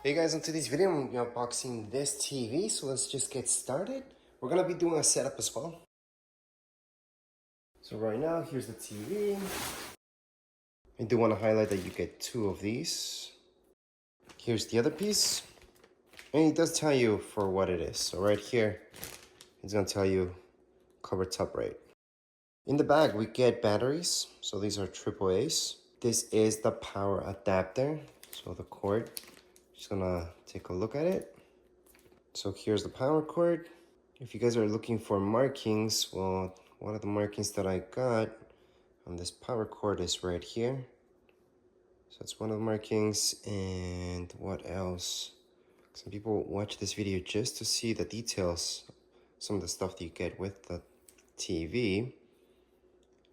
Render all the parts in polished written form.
Hey guys, in today's video I'm going to be unboxing this TV, so let's just get started. We're going to be doing a setup as well. So right now, here's the TV. I do want to highlight that you get two of these. Here's the other piece. And it does tell you for what it is. So right here, it's going to tell you cover top right. In the bag, we get batteries. So these are AAAs. This is the power adapter. So the cord, just going to take a look at it. So here's the power cord. If you guys are looking for markings, well, one of the markings that I got on this power cord is right here. So that's one of the markings. And what else? Some people watch this video just to see the details, some of the stuff that you get with the TV.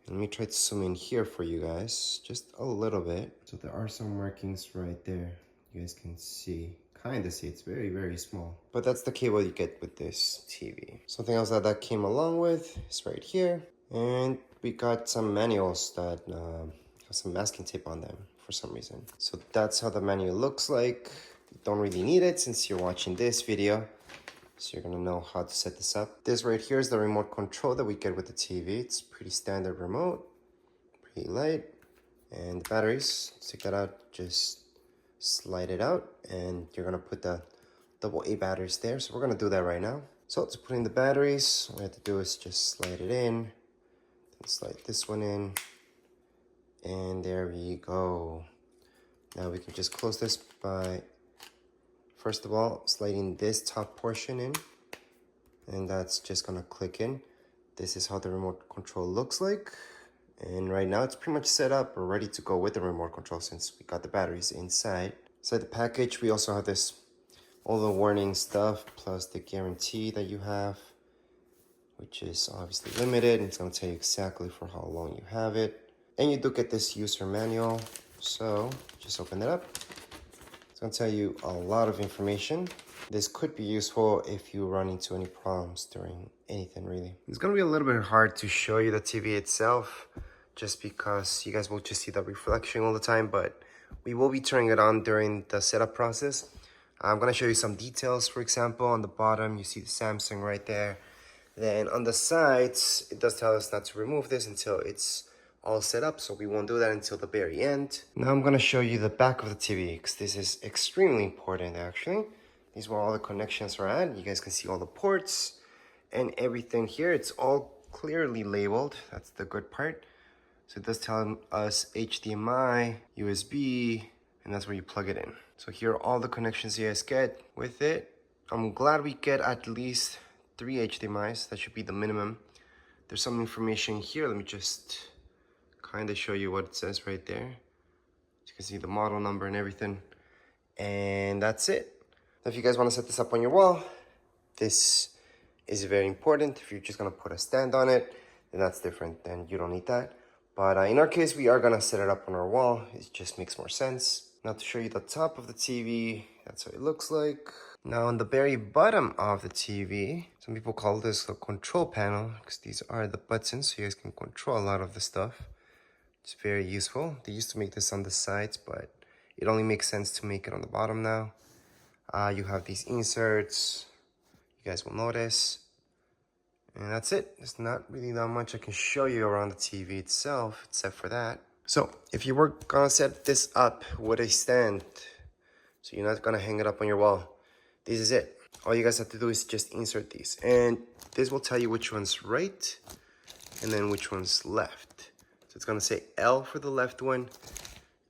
Let me try to zoom in here for you guys, just a little bit. So there are some markings right there. You guys can see, kind of see, it's very, very small. But that's the cable you get with this TV. Something else that came along with is right here. And we got some manuals that have some masking tape on them for some reason. So that's how the manual looks like. You don't really need it since you're watching this video. So you're gonna know how to set this up. This right here is the remote control that we get with the TV. It's pretty standard remote, pretty light. And the batteries, take that out, just slide it out. And you're gonna put the AA batteries there. So we're gonna do that right now. So to put in the batteries, all we have to do is just slide it in. Then slide this one in. And there we go. Now we can just close this by, first of all, sliding this top portion in, and that's just gonna click in. This is how the remote control looks like. And right now it's pretty much set up or ready to go with the remote control since we got the batteries inside. Inside the package, we also have this, all the warning stuff, plus the guarantee that you have, which is obviously limited. And it's gonna tell you exactly for how long you have it. And you do get this user manual. So just open it up. It's gonna tell you a lot of information. This could be useful if you run into any problems during anything really. It's gonna be a little bit hard to show you the TV itself just because you guys will just see the reflection all the time, but we will be turning it on during the setup process. I'm gonna show you some details. For example, on the bottom, you see the Samsung right there. Then on the sides, it does tell us not to remove this until it's all set up, so we won't do that until the very end. Now I'm gonna show you the back of the TV because this is extremely important actually. These are where all the connections are at. You guys can see all the ports and everything here. It's all clearly labeled. That's the good part. So it does tell us HDMI, USB, and that's where you plug it in. So here are all the connections you guys get with it. I'm glad we get at least 3 HDMIs. That should be the minimum. There's some information here. Let me just kind of show you what it says right there. You can see the model number and everything. And that's it. If you guys want to set this up on your wall, this is very important. If you're just going to put a stand on it, then that's different. Then you don't need that. But in our case, we are going to set it up on our wall. It just makes more sense. Now to show you the top of the TV, that's what it looks like. Now on the very bottom of the TV, some people call this the control panel because these are the buttons so you guys can control a lot of the stuff. It's very useful. They used to make this on the sides, but it only makes sense to make it on the bottom now. You have these inserts, you guys will notice. And that's it. There's not really that much I can show you around the TV itself, except for that. So if you were gonna set this up with a stand, so you're not gonna hang it up on your wall, this is it. All you guys have to do is just insert these. And this will tell you which one's right, and then which one's left. So it's gonna say L for the left one,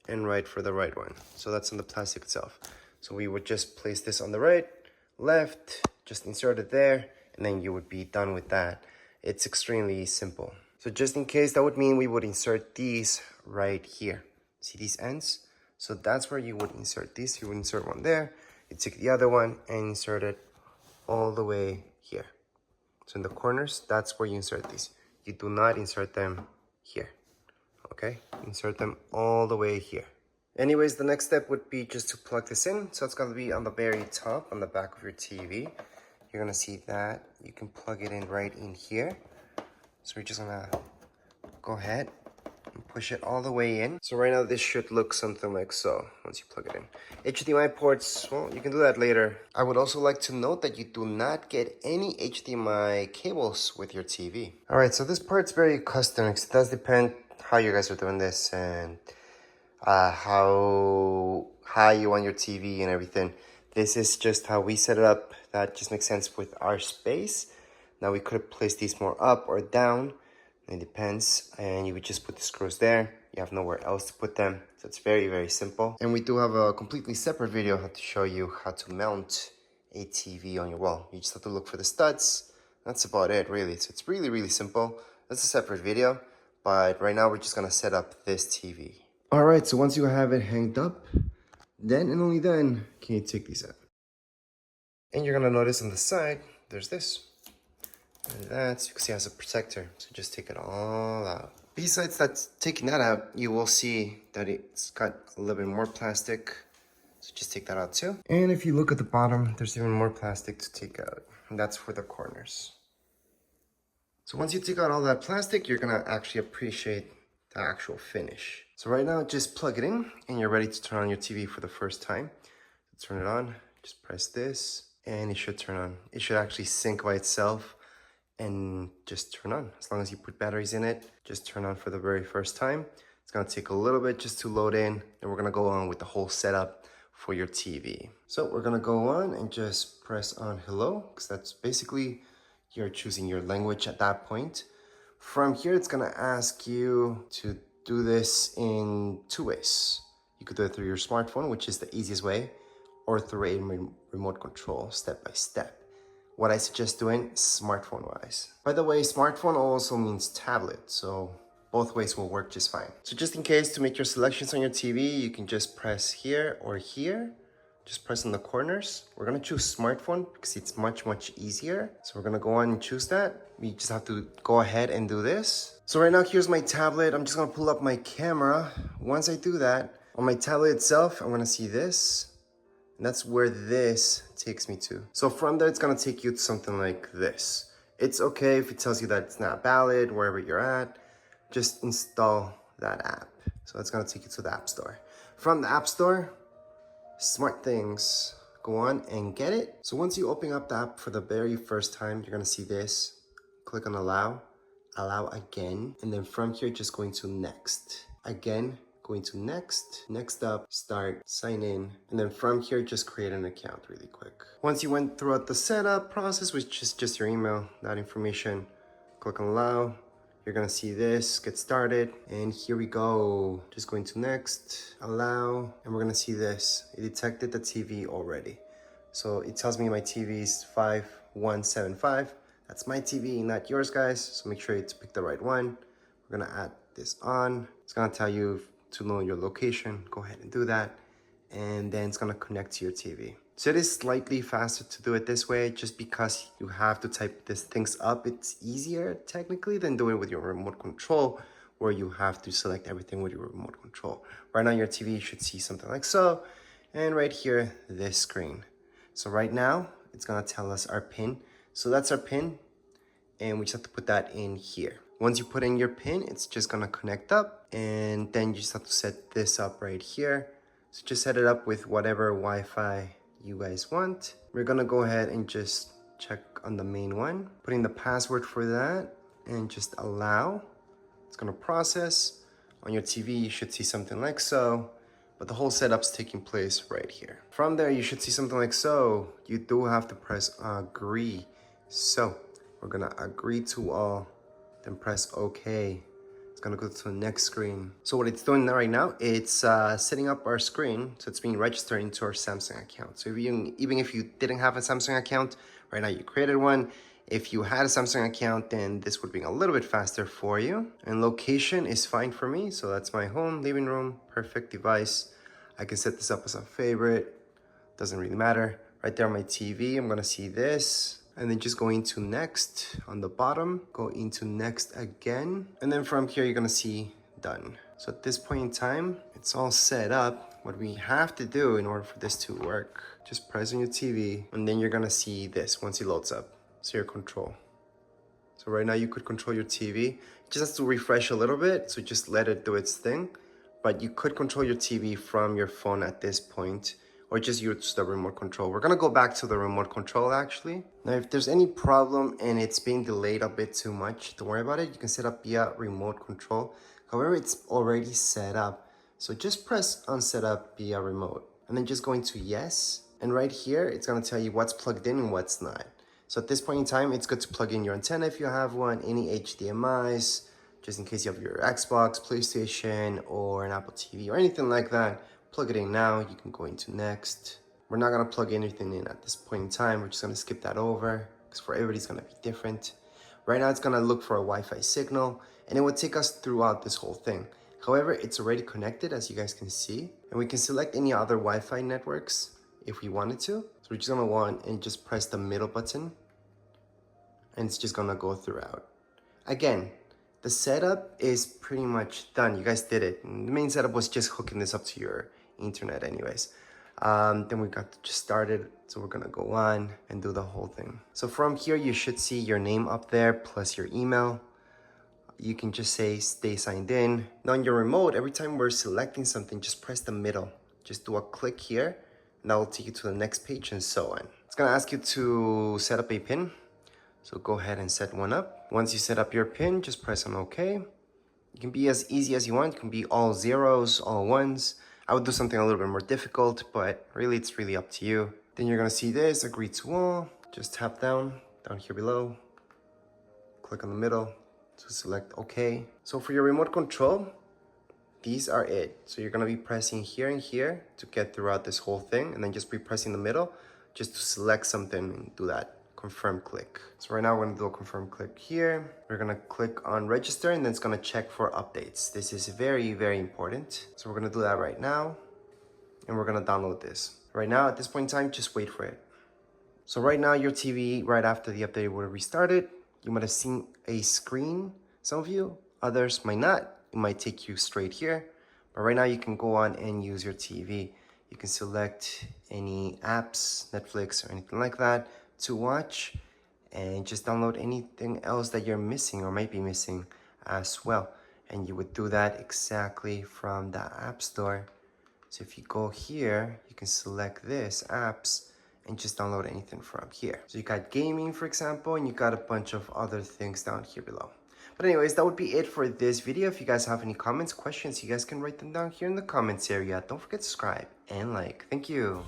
and right for the right one. So that's on the plastic itself. So we would just place this on the right, left, just insert it there, and then you would be done with that. It's extremely simple. So just in case, that would mean we would insert these right here. See these ends? So that's where you would insert these. You would insert one there, you take the other one and insert it all the way here. So in the corners, that's where you insert these. You do not insert them here. Okay, insert them all the way here. Anyways, the next step would be just to plug this in. So it's gonna be on the very top, on the back of your TV. You're gonna see that. You can plug it in right in here. So we're just gonna go ahead, and push it all the way in. So right now this should look something like so once you plug it in. HDMI ports, well, you can do that later. I would also like to note that you do not get any HDMI cables with your TV. All right, so this part's very custom because it does depend how you guys are doing this and how high you want your TV and everything. This is just how we set it up. That just makes sense with our space. Now we could place these more up or down. It depends. And you would just put the screws there. You have nowhere else to put them. So it's very, very simple. And we do have a completely separate video how to show you how to mount a TV on your wall. You just have to look for the studs. That's about it, really. So it's really, really simple. That's a separate video. But right now we're just gonna set up this TV. All right, so once you have it hanged up, then and only then can you take these out. And you're gonna notice on the side, there's this. And that, you can see, has a protector. So just take it all out. Besides that, taking that out, you will see that it's got a little bit more plastic. So just take that out too. And if you look at the bottom, there's even more plastic to take out. And that's for the corners. So once you take out all that plastic, you're gonna actually appreciate the actual finish. So right now, just plug it in and you're ready to turn on your TV for the first time. So turn it on, just press this and it should turn on. It should actually sync by itself and just turn on. As long as you put batteries in it, just turn on for the very first time. It's gonna take a little bit just to load in and we're gonna go on with the whole setup for your TV. So we're gonna go on and just press on hello, because that's basically you're choosing your language at that point. From here, it's gonna ask you to do this in two ways. You could do it through your smartphone, which is the easiest way, or through a remote control, step by step. What I suggest doing smartphone-wise. By the way, smartphone also means tablet, so both ways will work just fine. So just in case, to make your selections on your TV, you can just press here or here. Just press in the corners. We're gonna choose smartphone because it's much, much easier. So we're gonna go on and choose that. We just have to go ahead and do this. So right now, here's my tablet. I'm just gonna pull up my camera. Once I do that, on my tablet itself, I'm gonna see this. And that's where this takes me to. So from there, it's gonna take you to something like this. It's okay if it tells you that it's not valid wherever you're at. Just install that app. So it's gonna take you to the App Store. From the App Store, SmartThings, go on and get it. So once you open up the app for the very first time, you're gonna see this. Click on allow, allow again, and then from here, just going to next. Again, going to next, next up, start, sign in, and then from here, just create an account really quick. Once you went throughout the setup process, which is just your email, that information, click on allow. You're gonna see this, get started, and here we go. Just going to next, allow, and we're gonna see this. It detected the TV already. So it tells me my TV is 5175. That's my TV, not yours, guys. So make sure to pick the right one. We're gonna add this on. It's gonna tell you to know your location. Go ahead and do that. And then it's gonna connect to your TV. So it is slightly faster to do it this way just because you have to type these things up. It's easier technically than doing it with your remote control where you have to select everything with your remote control. Right now your TV should see something like so. And right here, this screen. So right now it's gonna tell us our PIN. So that's our PIN and we just have to put that in here. Once you put in your PIN, it's just gonna connect up and then you just have to set this up right here. So just set it up with whatever Wi-Fi you guys want. We're gonna go ahead and just check on the main one, putting the password for that and just allow. It's gonna process. On your TV, you should see something like so, but the whole setup's taking place right here. From there, you should see something like so. You do have to press agree. So we're gonna agree to all, then press OK. It's gonna go to the next screen. So what it's doing right now, it's setting up our screen. So it's being registered into our Samsung account. So even if you didn't have a Samsung account, right now you created one. If you had a Samsung account, then this would be a little bit faster for you. And location is fine for me. So that's my home, living room, perfect device. I can set this up as a favorite. Doesn't really matter. Right there on my TV, I'm gonna see this. And then just go into next on the bottom, go into next again. And then from here, you're gonna see done. So at this point in time, it's all set up. What we have to do in order for this to work, just press on your TV and then you're gonna see this once it loads up. So your control. So right now you could control your TV. It just has to refresh a little bit, so just let it do its thing. But you could control your TV from your phone at this point, or just use the remote control. We're gonna go back to the remote control actually. Now, if there's any problem and it's being delayed a bit too much, don't worry about it. You can set up via remote control. However, it's already set up. So just press on setup via remote and then just go into yes. And right here, it's gonna tell you what's plugged in and what's not. So at this point in time, it's good to plug in your antenna if you have one, any HDMIs, just in case you have your Xbox, PlayStation, or an Apple TV or anything like that. Plug it in now. You can go into next. We're not gonna plug anything in at this point in time. We're just gonna skip that over because for everybody's gonna be different. Right now, it's gonna look for a Wi-Fi signal and it will take us throughout this whole thing. However, it's already connected as you guys can see, and we can select any other Wi-Fi networks if we wanted to. So we're just gonna want and just press the middle button and it's just gonna go throughout. Again, the setup is pretty much done. You guys did it. And the main setup was just hooking this up to your internet anyways. Then we got just started. So we're gonna go on and do the whole thing. So from here, you should see your name up there plus your email. You can just say stay signed in. Now on your remote, every time we're selecting something, just press the middle. Just do a click here and that will take you to the next page and so on. It's gonna ask you to set up a pin. So go ahead and set one up. Once you set up your pin, just press on OK. It can be as easy as you want. It can be all zeros, all ones. I would do something a little bit more difficult, but really it's really up to you. Then you're gonna see this, agree to all. Just tap down here below. Click on the middle to select OK. So for your remote control, these are it. So you're gonna be pressing here and here to get throughout this whole thing, and then just be pressing the middle just to select something and do that. Confirm click. So right now we're gonna do a confirm click here. We're gonna click on register and then it's gonna check for updates. This is very, very important. So we're gonna do that right now and we're gonna download this. Right now at this point in time, just wait for it. So right now your TV, right after the update would have restarted. You might have seen a screen, some of you, others might not. It might take you straight here, but right now you can go on and use your TV. You can select any apps, Netflix or anything like that to watch and just download anything else that you're missing or might be missing as well. And you would do that exactly from the App Store. So if you go here, you can select this, apps, and just download anything from here. So you got gaming, for example, and you got a bunch of other things down here below. But anyways, that would be it for this video. If you guys have any comments, questions, you guys can write them down here in the comments area. Don't forget to subscribe and like. Thank you.